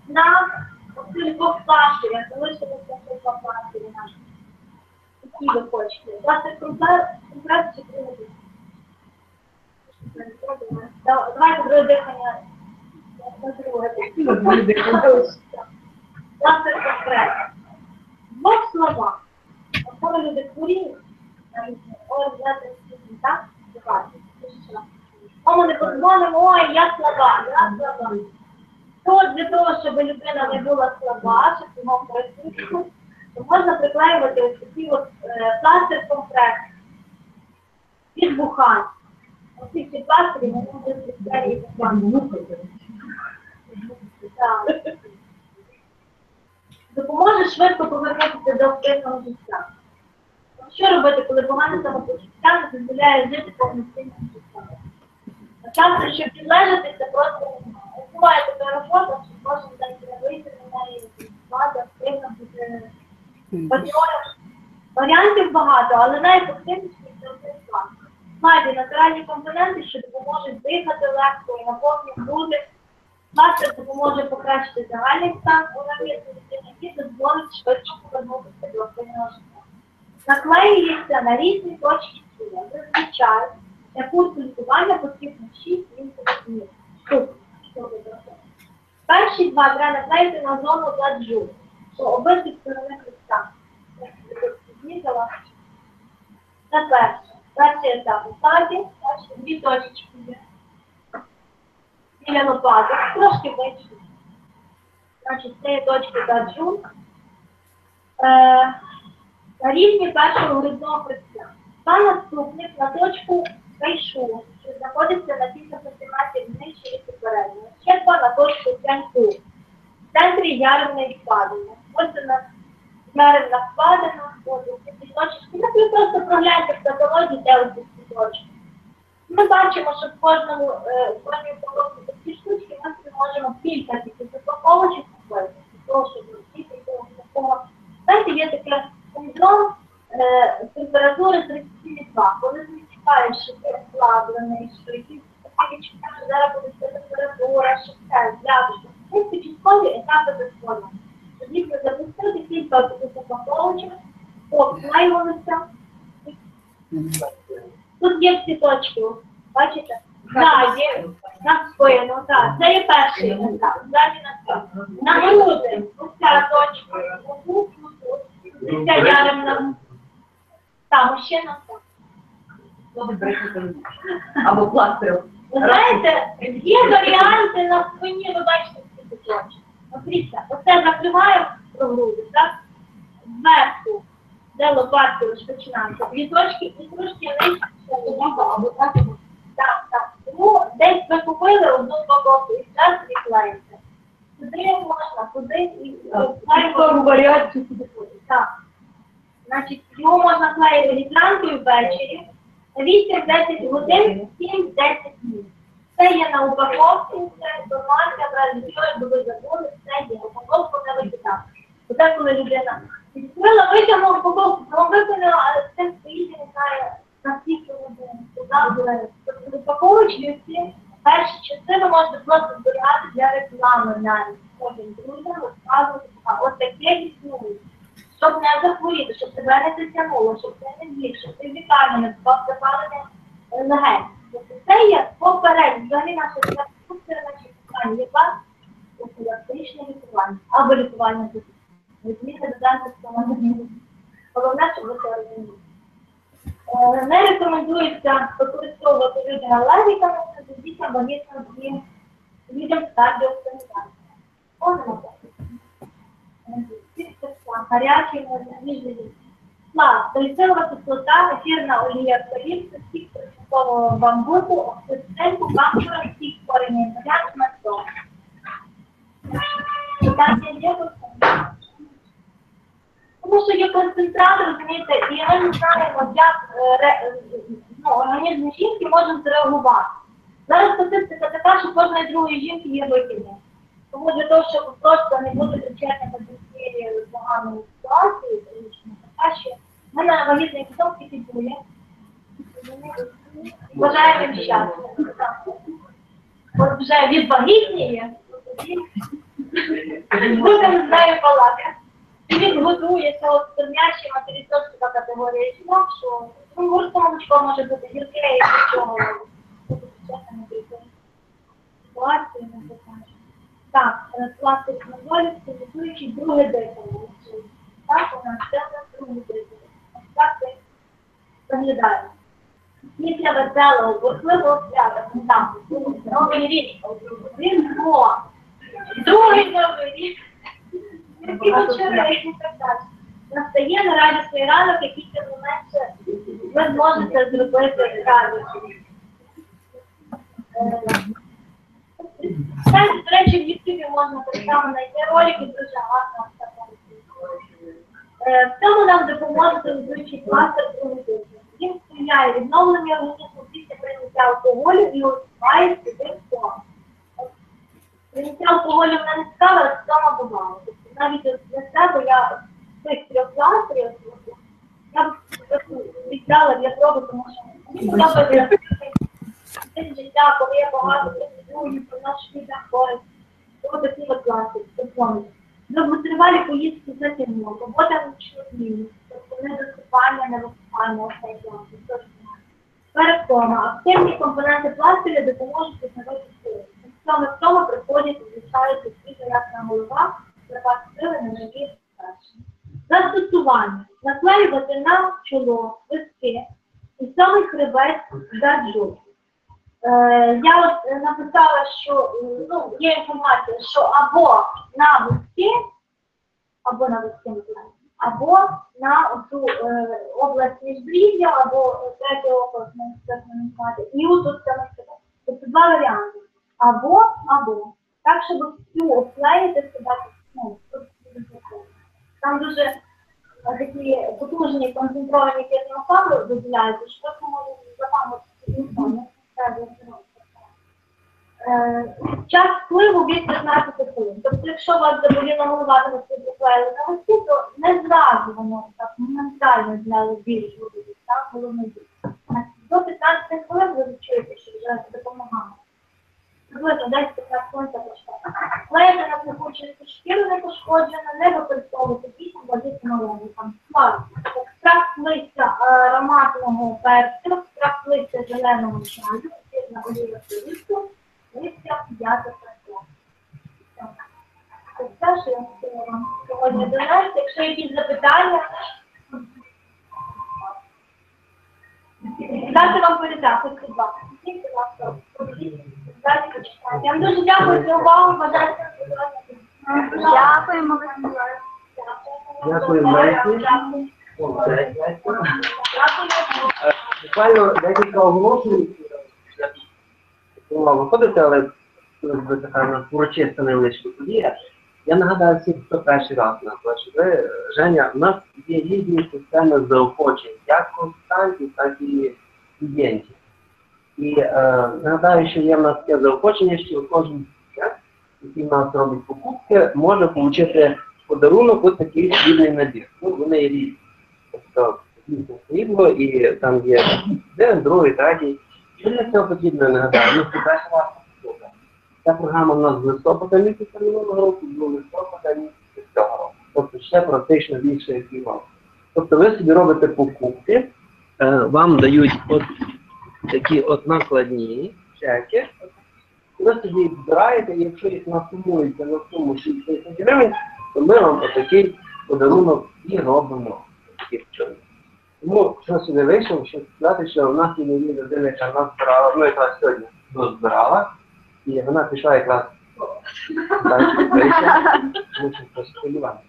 на цих двох пластирях, залишилися кілька пластирів наших. Які ви хочете? Пластир компрес чи кривий? Давайте друге дихання. Пластир компрес. В двох словах. Коли люди хворіють, так? Ми не подзвонимо, ой, я слаба, я слаба. То для того, щоб людина не була слаба, щоб його працювати, то можна приклеювати ось такі от пластир компрес від бухань. Ось ці пластирі, вони будуть підклеїти допоможе швидко повернутися до активного життя. Що робити, коли погане самопочуття не дозволяє жити повноцінним життям? Часто, щоб підлежати, це просто немає. Буває така робота, що кожен день не вийти, немає влада, активно бути патріотом. Варіантів багато, але найефективніший це один план. Знайди натуральні компоненти, що допоможуть дихати легко і наповнювати груди. Пластир допоможе покращити загальний стан організму дитини і дозволить швидко повернутися до активного життя. Наклеюється на різні точки тіла. Зазвичай для курсу лікування потрібно 6 днів. Перші 2 треба наклеїти на зону ладжу, що обидві сторони хреста. Це перше. Перший етап у стадії, перші 2 точечки є. Біля лопаток, трошки вище. Значить, це є точки ладжу. На рівні першого грудного хребця. Та наступник на точку кайшу, що знаходиться на кілька сантиметрів нижче від попереднього. Ще 2 на точку тяньку. В центрі яремної впадини. Ось у нас яремна впадина, ось ці точки. Ви просто прогляньте в каталогі, де ось ці точки. Ми бачимо, що в кожній упаковці такі штучки ми можемо кілька таких упаковочок купити. Тому що знаєте, є таке синдром температури 37,2. Коли ти відчуваєш, що ти ослаблений, що якісь такі відчуття, що зараз буде температура, що все, з'явиться. Це початкові етапи безформи. Тоді ми запустили кілька таких упаковочок, обклеювалися. Тут є всі точки, бачите? Так, є на спину, так. Це є перший етап, ззаді на спину. На груди, ось ця точка, ця яремна. Так, мужчина, так. Або пластиром. Ви знаєте, є варіанти на спині, ви бачите, всі точки. Смотрите, оце закриваю про груди, так? Зверху, де лопатки розпочинаються, 2 точки і трошки нижче, або так. Так. Тому десь ви купили одну упаковку і зараз відклеїте. Туди можна, туди і клеїмо варіацію туди ходить. Так. Значить, його можна клеїти зранку і ввечері, 8-10 годин, 7-10 днів. Це є на упаковці, це інформація, про що, якби ви забули, це є. Упаковку не викидати. Оце коли людина відкрила, витягнула упаковку, вона викинула, але це стоїть, не знає, на скільки годин. Тобто упаковочки всі перші часи ви можете просто зберігати для реклами навіть. Потім друзям розказувати, ось таке існує. Щоб не захворіти, щоб тебе не затягнуло, щоб ти не зліг, щоб ти в лікарні не попав запалення легень. Тобто це є попередньо. Взагалі наша інструкція, наші питання є профілактичне лікування або лікування тут. Відміни додати стоматології. Головне, щоб ви це розуміли. Не рекомендується використовувати людям алергіками, це дітям вагітним і людям з кардіостимуляцією. Гарячий, ніжний. Саліцилова кислота, ефірна олія евкаліпту, сік присуткового бамбуку, оксидцинку, камфора, сік корення інфаріант, мацо. Питання є? що є концентрат, розумієте, і ми не знаємо, як організм жінки може зреагувати. Зараз статистика така, що кожної другої жінки є викидня. Тому для того, щоб просто не бути причетним до цієї поганої ситуації, краще, ми на вагітний куток підтримує. Бажаємо їм щастя. От вже відвагітніє, будемо з нею балакати. Він готується, от термячі матері теж така категорія жінок, що гуртом молочко може бути гірке і нічого. Ситуації не покаже. Так, пластик на долі, стимулюючи друге дихання. Так, у нас це друге дихання. Так це виглядає. Після веселого, бурхливого свята, там, новий рік, Різдво, другий новий рік, які вечори і так далі. Настає на радісний ранок, який тим не менше ви зможете зробити радісно. До речі, в YouTube можна так само знайти ролики, дуже гарно. В цьому нам допоможе телевізійний пластир проведення. Він сприяє відновленню організму після прийняття алкоголю і усуває собі втому. Прийняття алкоголю в мене цікаве, а втома буває. Тобто навіть для себе я цих 3 пластирів, я б віддала для проби, тому що мені подобається життя, коли я багато працюю, приношу людям користь. Ось такі от пластир, допомогти. Довготривалі поїздки за тягнув, робота нічну зміну, тобто недосипання, невисипання, оцей перекома. Активні компоненти пластиря допоможуть відновити сили. В цьому приходять і звичаються свіжа ясна голова, запас сили на нові перші. Застосування. Наклеювати на чоло, виски, і самий хребець даджу. Я от написала, що є інформація, що або на виски, або на оцю область міжбрів'я, або третю область, і отут саме себе. Тобто 2 варіанти. Або. Так, щоб всю обклеїти себе, там дуже такі потужні концентровані термофабри виділяються, що це може запам'ятати. Час впливу від 15 хвилин. Тобто, якщо у вас заболіла голова, то ви приклеїли на листі, то не зразу воно так моментально зняли більш води, так, головний біль. До 15 хвилин ви відчуєте, що вже допомагає. Приблизно 10-15 хвилин це почитати. Клеїти на плакучісту шкіру не пошкоджено, не використовувати пісня, водити маленьку. Екстракт листя ароматного перцю, екстракт листя зеленого чаю, на олію листя, листя 5 перцю. Це все, що я хотіла вам сьогодні донести. Якщо якісь запитання, дати вам передати, будь ласка. Я вам дуже дякую за увагу. Дякуємо. Дякую, Лесі. Буквально декілька оголошень. Виходити, але це така урочиста невеличка подія. Я нагадаю всім, хто перший раз нас бачив. Женя, у нас є різні системи заохочень, як консультантів, так і клієнтів. І нагадаю, що є в нас таке заохочення, що кожен клієнт, який в нас робить покупки, може отримати подарунок ось такий рідний набір. Вони є різні. Тобто, дійсно срібло, і там є один, другий, третій. Що для цього потрібно, нагадаю? Це перший раз покупка. Ця програма в нас з листопада місяця минулого року, до листопада місяця цього року. Тобто ще практично більше як півроку. Тобто ви собі робите покупки, вам дають от такі от накладні чеки, ви собі їх збираєте, і якщо їх насумується на суму 6 тисяч гривень, то ми вам отакий подарунок і робимо. Тому, що сюди вийшов, щоб сказати, що в нас є нові людини, яка нас збирала, ну якраз сьогодні дозбирала, і вона пішла якраз далі вийшла, мусимо поспілювати.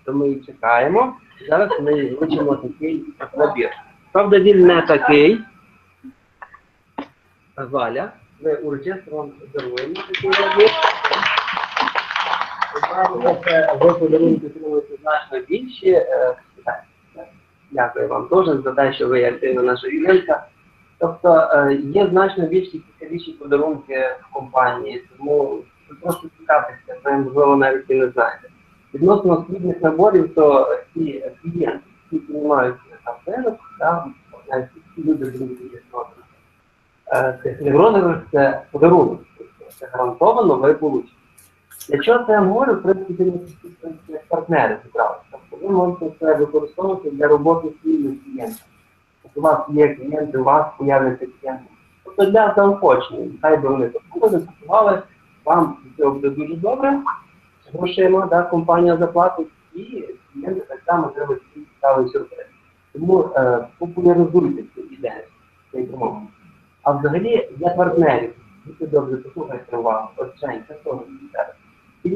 То ми її чекаємо, зараз ми вичимо такий набір. Правда, він не такий. Валя, ми урочисто вам даруємо такий набір. Ви подарунки отримуєте значно більші. Дякую вам дуже за те, що ви активна наша клієнтка. Тобто є значно більші цікавіші подарунки в компанії, тому ви просто цікавитеся, ви, можливо, навіть і не знаєте. Відносно східних наборів, то ці клієнти, які приймають там ринок, ці люди, які цих невронових, це подарунок. Це гарантовано ви получите. Для чого це я говорю, в принципі, як партнери зібралися. Тобто ви можете це використовувати для роботи з своїми клієнтами. У вас є клієнти, у вас появляться клієнти. Тобто для заохочення, хай би вони працювали, вам це буде дуже добре, грошима, да, компанія заплатить, і клієнти так само треба свій цікавий сюрприз. Тому популяризуйте цю ідею, цей промов. А взагалі для партнерів, дуже добре послухайте увагу, от Жень, це теж не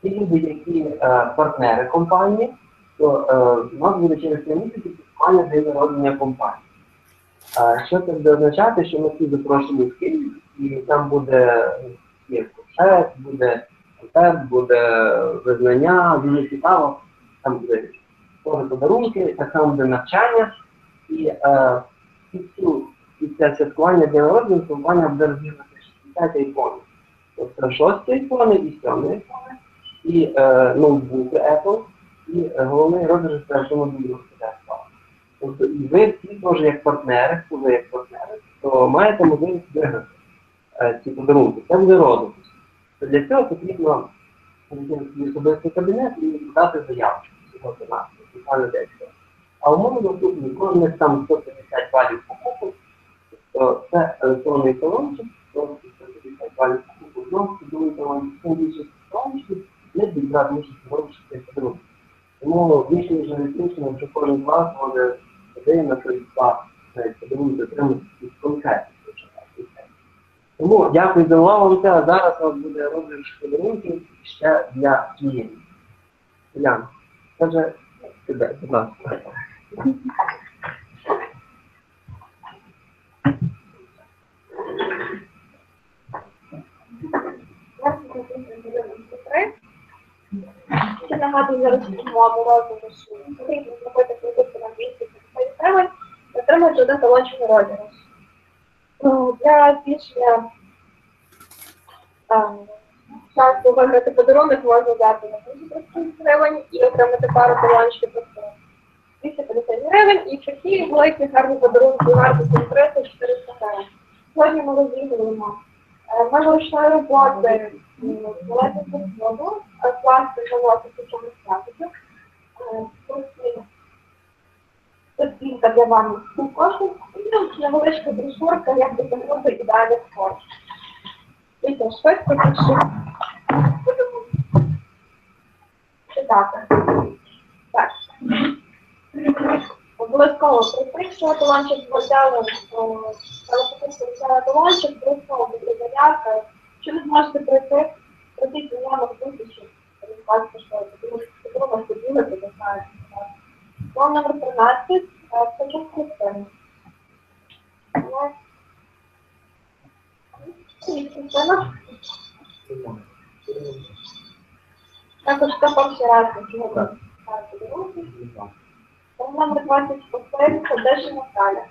ті люди, які партнери компанії, то в нас буде через 3 місяці підсумання день народження компанії. Що це буде означати, що ми всі запрошені в Київ, і там буде куршет, буде концерт, буде визнання, дуже цікаво, там буде теж подарунки, так само буде навчання, і після святкування дня народження компанія буде розділити 60 айфонів. Тобто 6 айфони і 7 айфони, і ноутбуки Apple, і головний розіграш це автомобіль господарства. Тобто і ви всі теж як партнери, хто ви як партнери, то маєте можливість виграти ці подарунки. Це буде розіграш. Для цього потрібно в особистий кабінет і подати заявку. А умови доступні, кожних там 150 балів покупок, тобто це електронний талончик, 150 балів покупок, знову підуть вам більше талончиків, не відразу місяць вирішити подарунки. Тому більше ніж електрично, що кожен з вас може на користуватися подарунки отримати конкретно. Тому дякую за увагу. Зараз у нас буде розіграш подарунків ще для клієнтів. Уляна, скажи тебе, будь ласка. Ще нагадую за російську мову розіграшу. Потрібно зробити продукти на 250 гривень і отримати один талончик на розіграш. Для збільшення шансу виграти подарунок можна взяти на 230 гривень і отримати пару талончиків по 250 гривень і такі великі гарні подарунки вартістю 300-400 гривень. Сьогодні ми розігруємо ручної роботи великого воду, пластик наноситься в чомусь пластику, пластинка для ванни з коштом і невеличка брошурка, як досягнути ідеальних форм. Вітя, швидко пишу. Будемо читати. Так. Обов'язково приписуємо талончик взяли, талончик, приписуємо заявка. Що ви зможете прийти заявок тисячі, розказати, що потрібно поділити, не знаю. План номер 13, це вже Христина. Христина. Також це перший раз, якщо ви план номер 24, це Деша Наталя.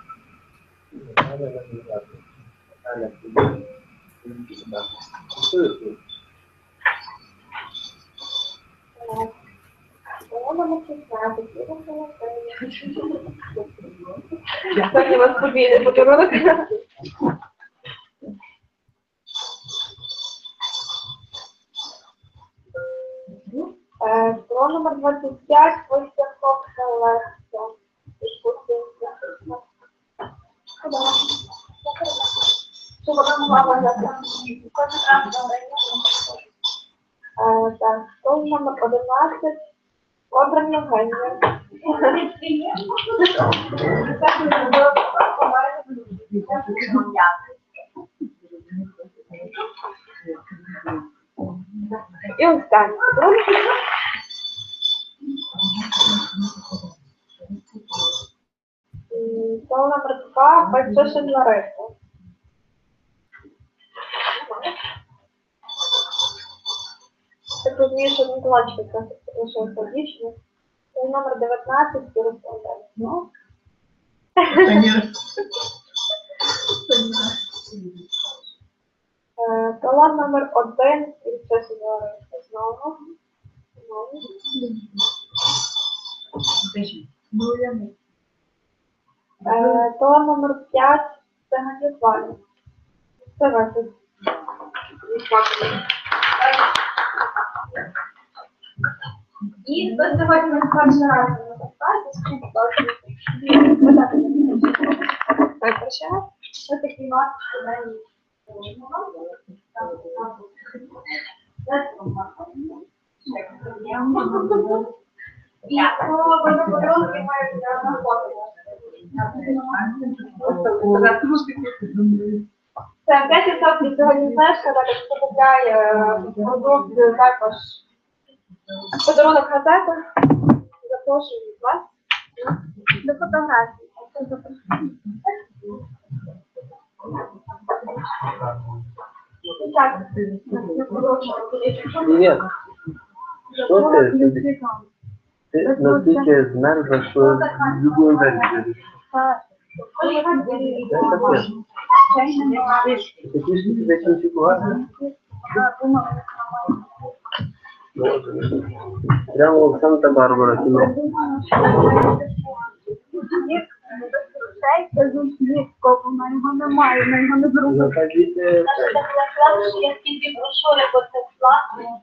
Сьогодні вас побіде подарунок. План номер 25, Костяков Легко. Що вона мала за так, план номер 11, Обран Євгенія. І останній. План номер 2, Пальчишин Лариса. так розумію, що Миколаївчик якраз лишився дівчини. Це номер 19, Ярослав. Ну, Талант номер 1, і це знову. Талант номер 5, це Ганювання. Це вихід. І хто сьогодні на перший раз на запасі, скажіть, будь ласка, перший раз, ось такий масочки на ніч. І подарунки мають знаходити. Це 5% сьогодні знижка, так як хто купляє продукт, також подарунок газета. Запрошую вас до фотографії. Так, Привет. Что ты? Ты настолько змерзла, что любую версию. Ты пишешь, что ты очень ситуация? Прямо в Санта-Барбара кино. Вона його немає, вона його не зробила. Заходите. Я скільки брошури, бо це класно.